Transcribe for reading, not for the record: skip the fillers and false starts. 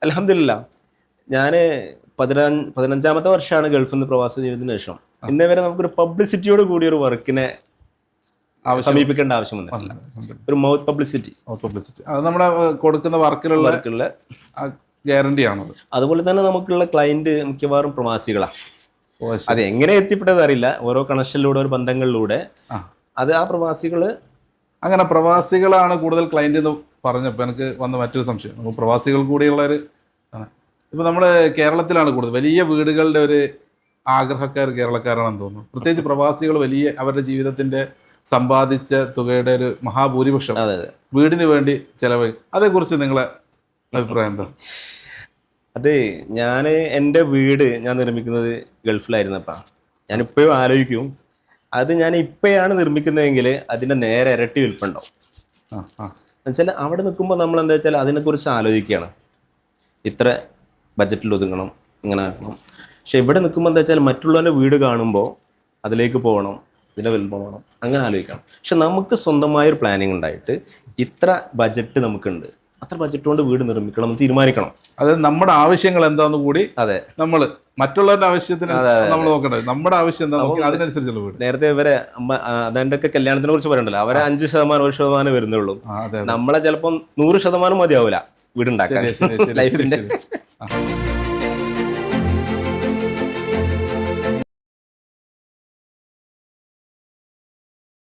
അൽഹംദുലില്ലാ, ഞാൻ 15ാമത്തെ വർഷമാണ് ഗൾഫിൽ നിന്ന് പ്രവാസ ജീവിതത്തിന് ശേഷം. ഇന്നേ വരെ നമുക്കൊരു പബ്ലിസിറ്റിയോട് കൂടിയ ഒരു വർക്കിനെ സമീപിക്കേണ്ട ആവശ്യം വന്നിട്ടില്ല. ഒരു മൗത്ത് പബ്ലിസിറ്റി അത് നമ്മുടെ കൊടുക്കുന്ന വർക്കിലുള്ള ഗ്യാരണ്ടി ആണത്. അതുപോലെ തന്നെ നമുക്കുള്ള ക്ലയന്റ് മിക്കവാറും പ്രവാസികളാണ്. അത് എങ്ങനെ എത്തിപ്പെട്ടത് അറിയില്ല, ഓരോ കണക്ഷനിലൂടെ, ഒരു ബന്ധങ്ങളിലൂടെ. അത് ആ പ്രവാസികള് അങ്ങനെ പ്രവാസികളാണ് കൂടുതൽ ക്ലയന്റ് എന്ന് പറഞ്ഞപ്പോൾ എനിക്ക് വന്ന മറ്റൊരു സംശയം. നമുക്ക് പ്രവാസികൾ കൂടിയുള്ളൊരു ഇപ്പൊ നമ്മുടെ കേരളത്തിലാണ് കൂടുതൽ വലിയ വീടുകളുടെ ഒരു ആഗ്രഹക്കാർ കേരളക്കാരാണെന്ന് തോന്നുന്നു. പ്രത്യേകിച്ച് പ്രവാസികൾ വലിയ അവരുടെ ജീവിതത്തിന്റെ സമ്പാദിച്ച തുകയുടെ ഒരു മഹാഭൂരിപക്ഷം വീടിന് വേണ്ടി ചെലവഴി. അതേക്കുറിച്ച് നിങ്ങളെ അഭിപ്രായം എന്താ? അത് എൻ്റെ വീട് ഞാൻ നിർമ്മിക്കുന്നത് ഗൾഫിലായിരുന്നപ്പാ. ഞാനിപ്പോഴും ആലോചിക്കും, അത് ഞാൻ ഇപ്പോഴാണ് നിർമ്മിക്കുന്നതെങ്കിൽ അതിൻ്റെ നേരെ ഇരട്ടി വിൽപ്പുണ്ടാവും. എന്നുവെച്ചാൽ അവിടെ നിൽക്കുമ്പോൾ നമ്മൾ എന്താ വെച്ചാൽ അതിനെക്കുറിച്ച് ആലോചിക്കുകയാണ്, ഇത്ര ബഡ്ജറ്റിൽ ഒതുങ്ങണം, ഇങ്ങനെ ആക്കണം. പക്ഷെ ഇവിടെ നിൽക്കുമ്പോൾ എന്താ വെച്ചാൽ മറ്റുള്ളവൻ്റെ വീട് കാണുമ്പോൾ അതിലേക്ക് പോകണം, ഇതിൻ്റെ വലുപ്പം വേണം, അങ്ങനെ ആലോചിക്കണം. പക്ഷെ നമുക്ക് സ്വന്തമായൊരു പ്ലാനിങ് ഉണ്ടായിട്ട് ഇത്ര ബഡ്ജറ്റ് നമുക്കുണ്ട്, അത്ര ബഡ്ജറ്റ് കൊണ്ട് വീട് നിർമ്മിക്കണം എന്ന് തീരുമാനിക്കണം. അത് നമ്മുടെ ആവശ്യങ്ങൾ എന്താന്ന് കൂടി അതെ നമ്മൾ മറ്റുള്ളവരുടെ ആവശ്യത്തിന് നമ്മൾ നോക്കണ്ടത്, നമ്മുടെ ആവശ്യം എന്താ നോക്കി അതിനനുസരിച്ചുള്ള വീട്. നേരത്തെ ഇവരെ അതെന്റെ ഒക്കെ കല്യാണത്തിനെ കുറിച്ച് പറയണ്ടല്ലോ, അവരെ 5% 1% വരുന്നുള്ളൂ. നമ്മളെ ചിലപ്പം 100% മതിയാവില്ല വീടുണ്ടാക്കാൻ.